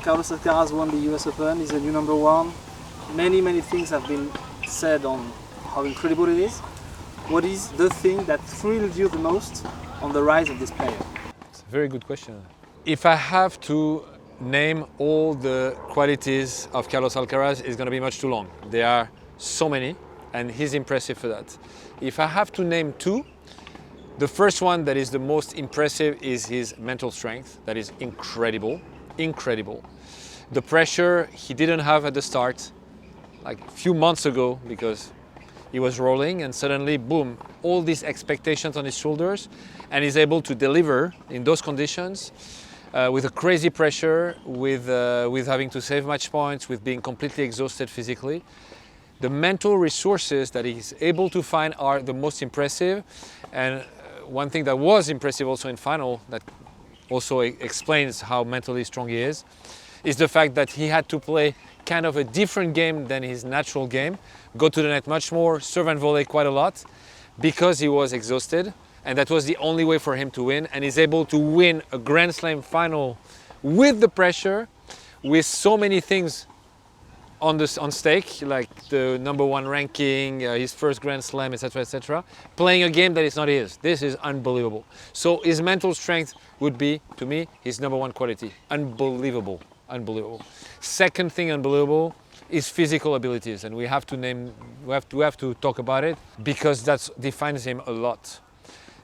Carlos Alcaraz won the US Open, he's a new number one. Many things have been said on how incredible it is. What is the thing that thrilled you the most on the rise of this player? It's a very good question. If I have to name all the qualities of Carlos Alcaraz, it's going to be much too long. There are so many, and he's impressive for that. If I have to name two, the first one that is the most impressive is his mental strength. That is incredible. The pressure he didn't have at the start, like a few months ago, because he was rolling and suddenly, boom, all these expectations on his shoulders, and he's able to deliver in those conditions with a crazy pressure, with having to save match points, with being completely exhausted physically. The mental resources that he's able to find are the most impressive. And one thing that was impressive also in final, that also explains how mentally strong he is the fact that he had to play kind of a different game than his natural game, go to the net much more, serve and volley quite a lot, because he was exhausted, and that was the only way for him to win. And he's able to win a Grand Slam final with the pressure, with so many things on stake, like the #1 ranking, his first Grand Slam, etc., playing a game that is not his. This is unbelievable. So his mental strength would be, to me, his #1 quality. Unbelievable. Second thing unbelievable is physical abilities, and we have to talk about it, because that defines him a lot.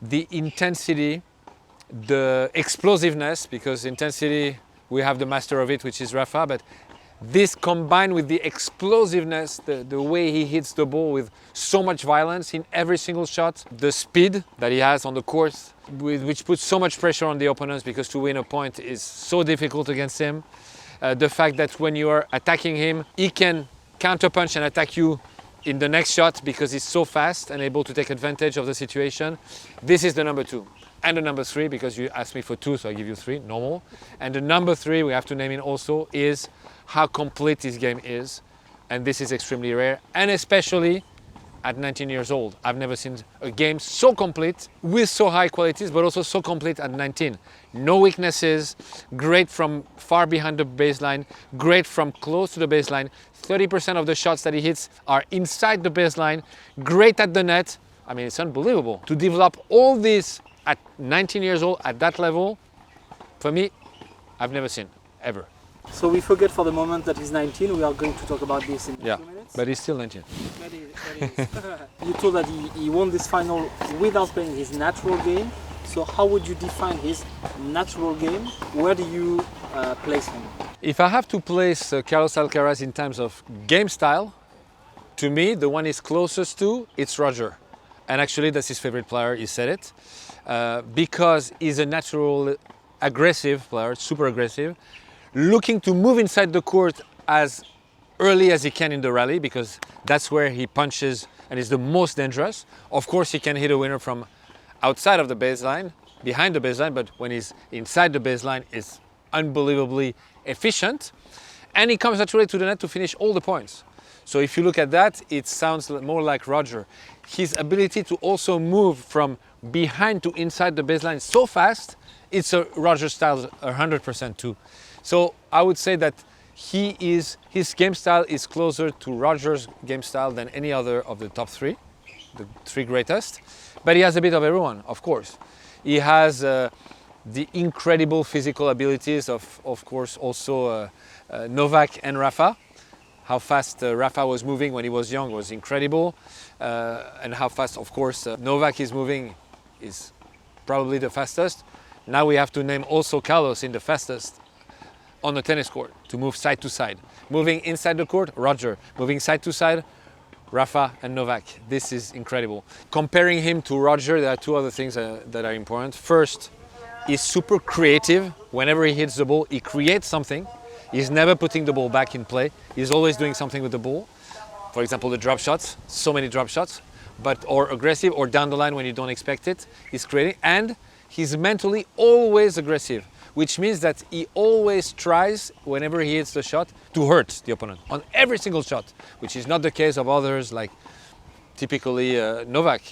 The intensity, the explosiveness, because intensity, we have the master of it, which is Rafa, but this combined with the explosiveness, the way he hits the ball with so much violence in every single shot, the speed that he has on the court, which puts so much pressure on the opponents, because to win a point is so difficult against him. The fact that when you are attacking him, he can counterpunch and attack you in the next shot because he's so fast and able to take advantage of the situation. This is the #2. And the #3, because you asked me for two, so I give you three, normal. And the #3, we have to name it also, is how complete his game is. And this is extremely rare, and especially at 19 years old. I've never seen a game so complete, with so high qualities, but also so complete at 19. No weaknesses, great from far behind the baseline, great from close to the baseline. 30% of the shots that he hits are inside the baseline, great at the net. I mean, it's unbelievable. To develop all this at 19 years old, at that level, for me, I've never seen, ever. So we forget for the moment that he's 19. We are going to talk about this in a few minutes. But he's still 19. That is. You told that he won this final without playing his natural game. So how would you define his natural game? Where do you place him? If I have to place Carlos Alcaraz in terms of game style, to me, the one he's closest to, it's Roger. And actually, that's his favorite player, he said it. Because he's a natural aggressive player, super aggressive, looking to move inside the court as early as he can in the rally, because that's where he punches and is the most dangerous. Of course, he can hit a winner from outside of the baseline, behind the baseline, but when he's inside the baseline, it's unbelievably efficient. And he comes naturally to the net to finish all the points. So if you look at that, it sounds more like Roger. His ability to also move from behind to inside the baseline so fast, it's a Roger style 100% too. So I would say that his game style is closer to Roger's game style than any other of the top three, the three greatest. But he has a bit of everyone, of course. He has the incredible physical abilities of course, also Novak and Rafa. How fast Rafa was moving when he was young was incredible. And how fast, of course, Novak is moving is probably the fastest. Now we have to name also Carlos in the fastest on the tennis court, to move side to side. Moving inside the court, Roger. Moving side to side, Rafa and Novak. This is incredible. Comparing him to Roger, there are two other things that are important. First, he's super creative. Whenever he hits the ball, he creates something. He's never putting the ball back in play. He's always doing something with the ball. For example, the drop shots, so many drop shots, or aggressive, or down the line when you don't expect it. He's creating, and he's mentally always aggressive, which means that he always tries, whenever he hits the shot, to hurt the opponent on every single shot, which is not the case of others, like typically Novak.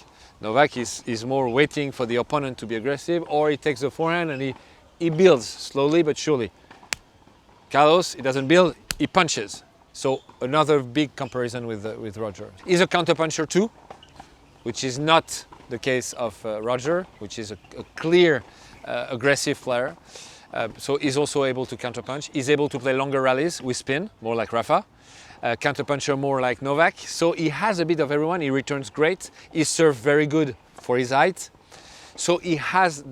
Novak is more waiting for the opponent to be aggressive, or he takes the forehand and he builds slowly but surely. Carlos, he doesn't build, he punches. So another big comparison with Roger. He's a counterpuncher too, which is not the case of Roger, which is a clear aggressive player. So he's also able to counterpunch. He's able to play longer rallies with spin, more like Rafa. Counterpuncher more like Novak. So he has a bit of everyone. He returns great. He serves very good for his height. So he has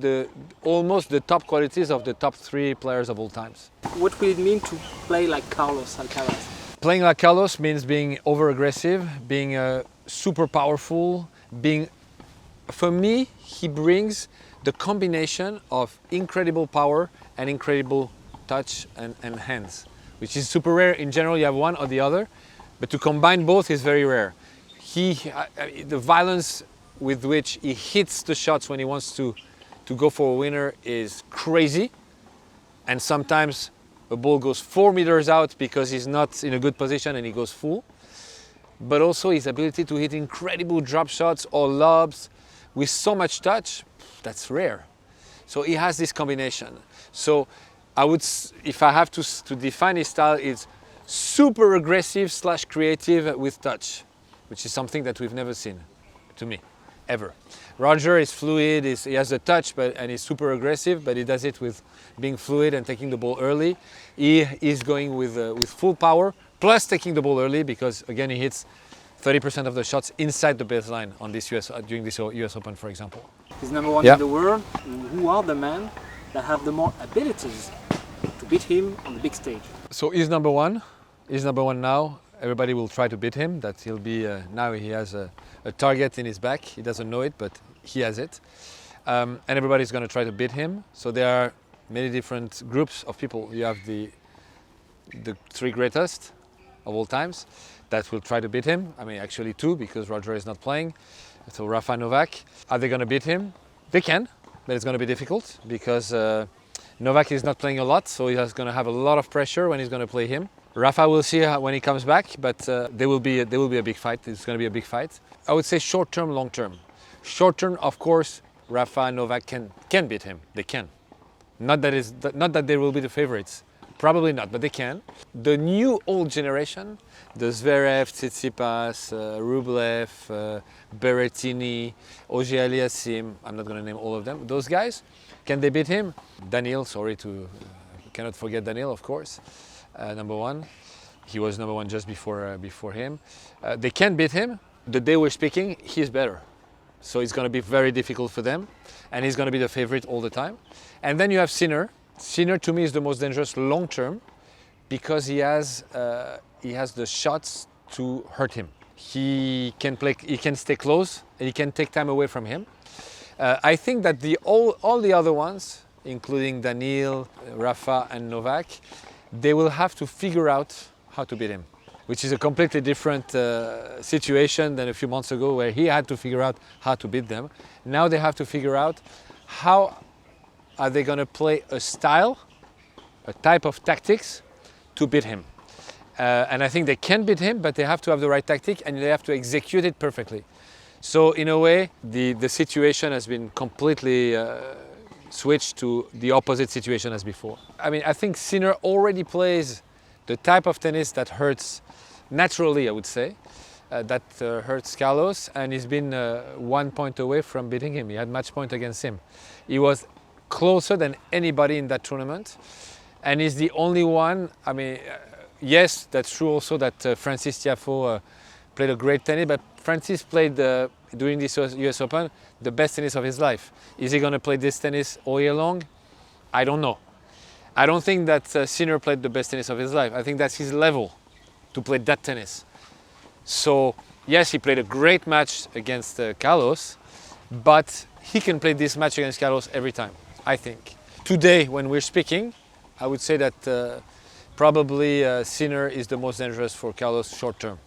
almost the top qualities of the top 3 players of all times. What will it mean to play like Carlos Alcaraz? Playing like Carlos means being over-aggressive, being super powerful, for me, he brings the combination of incredible power and incredible touch and hands, which is super rare. In general, you have one or the other, but to combine both is very rare. The violence with which he hits the shots when he wants to go for a winner is crazy, and sometimes a ball goes 4 meters out because he's not in a good position and he goes full. But also his ability to hit incredible drop shots or lobs with so much touch, that's rare. So he has this combination. So if I have to define his style, it's super aggressive / creative with touch, which is something that we've never seen, to me, ever. Roger is fluid, he has a touch, and he's super aggressive, but he does it with being fluid and taking the ball early. He is going with full power, plus taking the ball early, because again he hits 30% of the shots inside the baseline on this during this US Open, for example. He's number 1 in the world. Who are the men that have the more abilities to beat him on the big stage? So he's number 1. He's number 1 now. Everybody will try to beat him. That he'll be now he has a target in his back. He doesn't know it, but he has it. And everybody's going to try to beat him. So there are many different groups of people. You have the 3 greatest of all times that will try to beat him. I mean, actually 2, because Roger is not playing. So Rafa and Novak. Are they going to beat him? They can, but it's going to be difficult because Novak is not playing a lot, so he's going to have a lot of pressure when he's going to play him. Rafa will see when he comes back, but there will be a big fight. It's going to be a big fight. I would say short term, long term. Short term, of course, Rafa and Novak can beat him. They can. Not that they will be the favorites. Probably not, but they can. The new old generation, the Zverev, Tsitsipas, Rublev, Berrettini, Auger-Aliassime, I'm not going to name all of them. Those guys, can they beat him? Daniil, cannot forget Daniil, of course, number 1. He was number 1 just before him. They can beat him. The day we're speaking, he's better. So it's going to be very difficult for them, and he's going to be the favorite all the time. And then you have Sinner. Sinner to me is the most dangerous long term because he has the shots to hurt him. He can stay close, and he can take time away from him. I think that all the other ones, including Daniil, Rafa and Novak, they will have to figure out how to beat him, which is a completely different situation than a few months ago where he had to figure out how to beat them. Now they have to figure out how are they going to play a style, a type of tactics to beat him. And I think they can beat him, but they have to have the right tactic and they have to execute it perfectly. So in a way, the situation has been completely switched to the opposite situation as before. I mean, I think Sinner already plays the type of tennis that hurts naturally, I would say, that hurts Carlos, and he's been 1 point away from beating him. He had match point against him. He was closer than anybody in that tournament, and he's the only one. I mean, yes, that's true also that Francis Tiafoe played a great tennis, but Francis played during this US Open the best tennis of his life. Is he going to play this tennis all year long? I don't know. I don't think that Sinner played the best tennis of his life. I think that's his level to play that tennis. So yes, he played a great match against Carlos, but he can play this match against Carlos every time, I think. Today, when we're speaking, I would say that probably Sinner is the most dangerous for Carlos short term.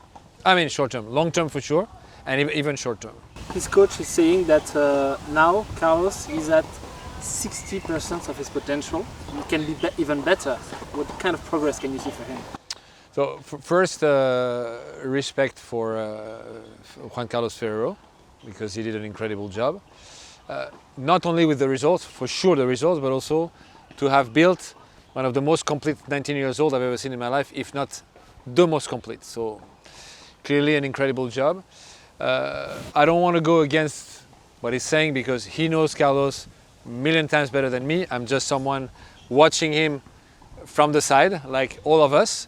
I mean short term, long term for sure, and even short term. His coach is saying that now Carlos is at 60% of his potential. He can be even better. What kind of progress can you see for him? So first, respect for Juan Carlos Ferrero, because he did an incredible job. Not only with the results, for sure the results, but also to have built one of the most complete 19 years old I've ever seen in my life, if not the most complete. So clearly an incredible job. I don't want to go against what he's saying because he knows Carlos a million times better than me. I'm just someone watching him from the side, like all of us.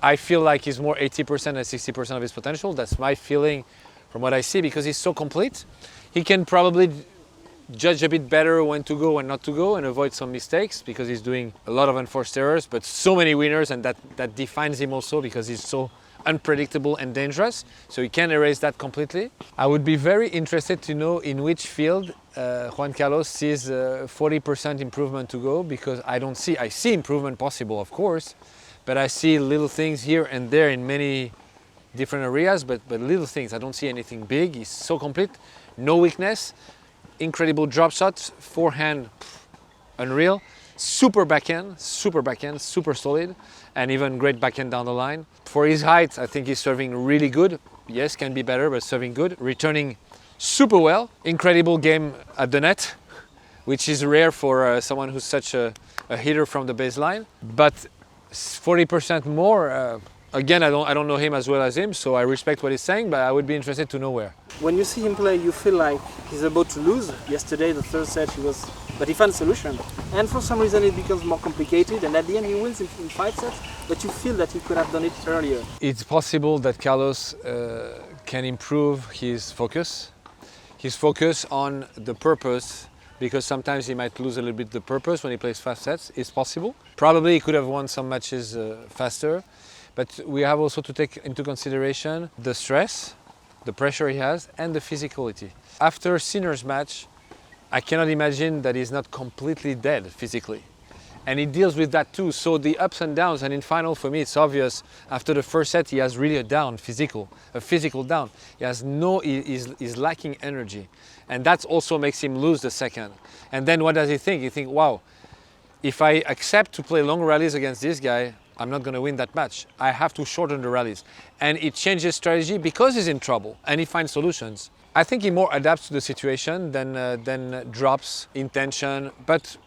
I feel like he's more 80% and 60% of his potential. That's my feeling from what I see, because he's so complete. He can probably judge a bit better when to go and not to go and avoid some mistakes because he's doing a lot of unforced errors, but so many winners, and that defines him also because he's so unpredictable and dangerous. So he can erase that completely. I would be very interested to know in which field Juan Carlos sees 40% improvement to go, because I see improvement possible, of course, but I see little things here and there in many different areas, but little things. I don't see anything big. He's so complete, no weakness, incredible drop shots, forehand, unreal, super backhand, super solid, and even great backhand down the line. For his height, I think he's serving really good. Yes, can be better, but serving good. Returning super well. Incredible game at the net, which is rare for someone who's such a hitter from the baseline. But 40% more, again, I don't know him as well as him, so I respect what he's saying, but I would be interested to know where. When you see him play, you feel like he's about to lose. Yesterday, the third set, but he found a solution. And for some reason, it becomes more complicated, and at the end, he wins in 5 sets, but you feel that he could have done it earlier. It's possible that Carlos can improve his focus on the purpose, because sometimes he might lose a little bit the purpose when he plays fast sets. It's possible. Probably he could have won some matches faster, but we have also to take into consideration the stress, the pressure he has, and the physicality. After Sinner's match, I cannot imagine that he's not completely dead physically. And he deals with that too. So the ups and downs, and in final for me it's obvious, after the first set he has really a physical down. He's lacking energy. And that also makes him lose the second. And then what does he think? He thinks, wow, if I accept to play long rallies against this guy, I'm not going to win that match. I have to shorten the rallies. And he changes strategy because he's in trouble, and he finds solutions. I think he more adapts to the situation than drops intention, but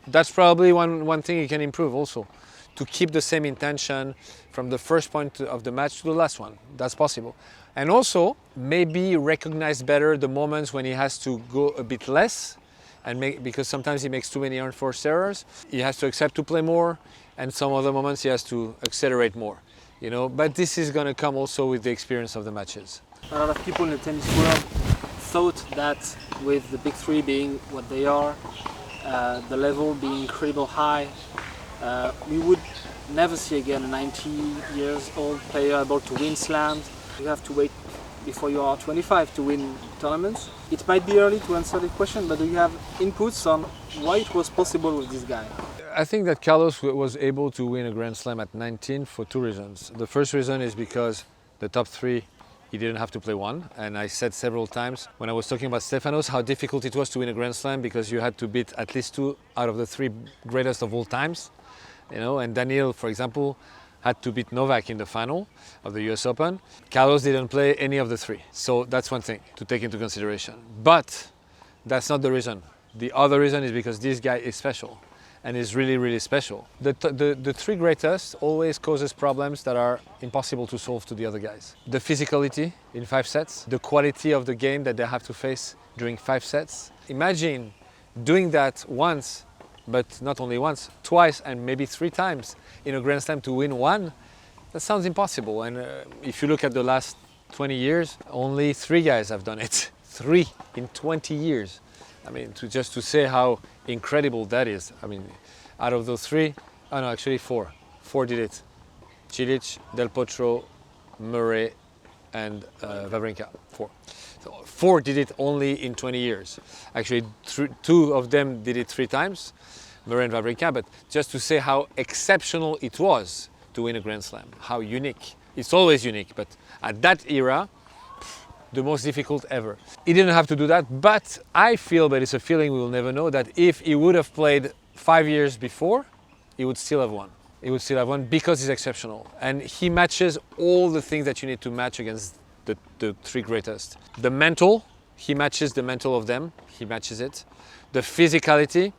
that's probably one thing he can improve also, to keep the same intention from the first point of the match to the last one. That's possible. And also maybe recognize better the moments when he has to go a bit less, because sometimes he makes too many unforced errors. He has to accept to play more, and some other moments he has to accelerate more. But this is going to come also with the experience of the matches. A lot of people in the tennis world thought that with the big three being what they are, the level being incredible high, we would never see again a 90 years old player able to win slams. You have to wait before you are 25 to win tournaments. It might be early to answer the question, but do you have inputs on why it was possible with this guy? I think that Carlos was able to win a Grand Slam at 19 for 2 reasons. The first reason is because the top 3, he didn't have to play one. And I said several times when I was talking about Stefanos how difficult it was to win a Grand Slam, because you had to beat at least 2 out of the 3 greatest of all times. And Daniil, for example, had to beat Novak in the final of the US Open. Carlos didn't play any of the 3. So that's one thing to take into consideration. But that's not the reason. The other reason is because this guy is special, and is really, really special. The 3 greatest always causes problems that are impossible to solve to the other guys. The physicality in 5 sets, the quality of the game that they have to face during 5 sets. Imagine doing that once, but not only once, twice and maybe 3 times in a Grand Slam to win one. That sounds impossible. And if you look at the last 20 years, only 3 guys have done it. 3 in 20 years. I mean, just to say how incredible that is. I mean, out of those 3, oh no, actually 4. 4 did it. Cilic, Del Potro, Murray, and Wawrinka. 4. So 4 did it only in 20 years. Actually, 2 of them did it 3 times, Murray and Wawrinka, but just to say how exceptional it was to win a Grand Slam, how unique. It's always unique, but at that era, the most difficult ever. He didn't have to do that, but I feel, but it's a feeling we will never know, that if he would have played 5 years before, he would still have won. He would still have won because he's exceptional. And he matches all the things that you need to match against the 3 greatest. The mental, he matches the mental of them. He matches it. The physicality,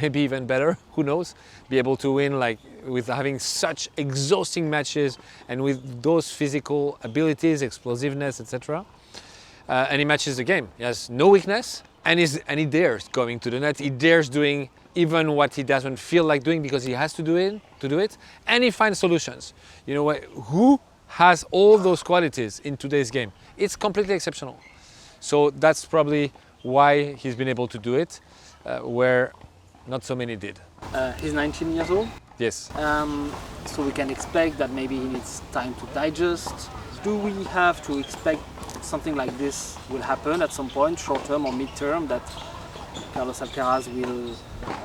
maybe even better, who knows, be able to win like with having such exhausting matches and with those physical abilities, explosiveness, etc. And he matches the game. He has no weakness, and he dares going to the net. He dares doing even what he doesn't feel like doing because he has to do it, and he finds solutions. You know what? Who has all those qualities in today's game? It's completely exceptional. So that's probably why he's been able to do it, where not so many did. He's 19 years old, Yes. so we can expect that maybe he needs time to digest. Do we have to expect something like this will happen at some point, short term or mid term, that Carlos Alcaraz will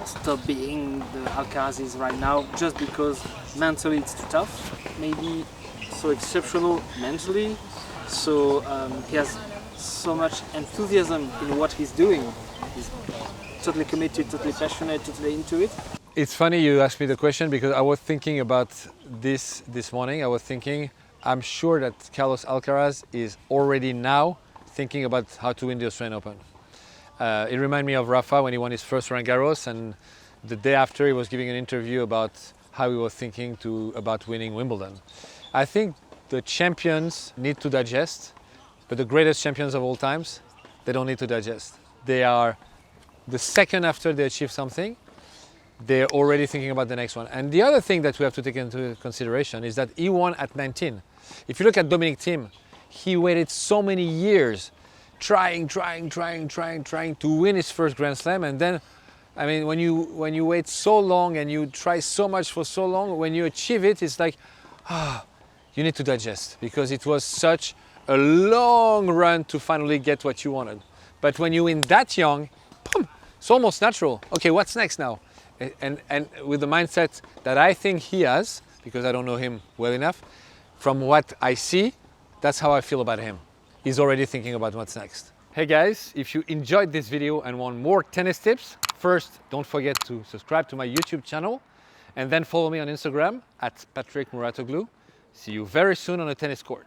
stop being the Alcaraz is right now just because mentally it's too tough? Maybe so exceptional mentally, so he has so much enthusiasm in what he's doing. He's totally committed, totally passionate, totally into it. It's funny you asked me the question because I was thinking about this morning. I was thinking, I'm sure that Carlos Alcaraz is already now thinking about how to win the Australian Open. It reminded me of Rafa when he won his first Roland Garros, and the day after he was giving an interview about how he was thinking about winning Wimbledon. I think the champions need to digest, but the greatest champions of all times, they don't need to digest. They are, the second after they achieve something, they're already thinking about the next one. And the other thing that we have to take into consideration is that he won at 19. If you look at Dominic Thiem, he waited so many years trying to win his first Grand Slam, and then, I mean, when you wait so long and you try so much for so long, when you achieve it, it's like, you need to digest, because it was such a long run to finally get what you wanted. But when you win that young, boom, it's almost natural. Okay, what's next now? And with the mindset that I think he has, because I don't know him well enough, from what I see, that's how I feel about him. He's already thinking about what's next. Hey guys, if you enjoyed this video and want more tennis tips, first, don't forget to subscribe to my YouTube channel, and then follow me on Instagram at Patrick Muratoglu. See you very soon on a tennis court.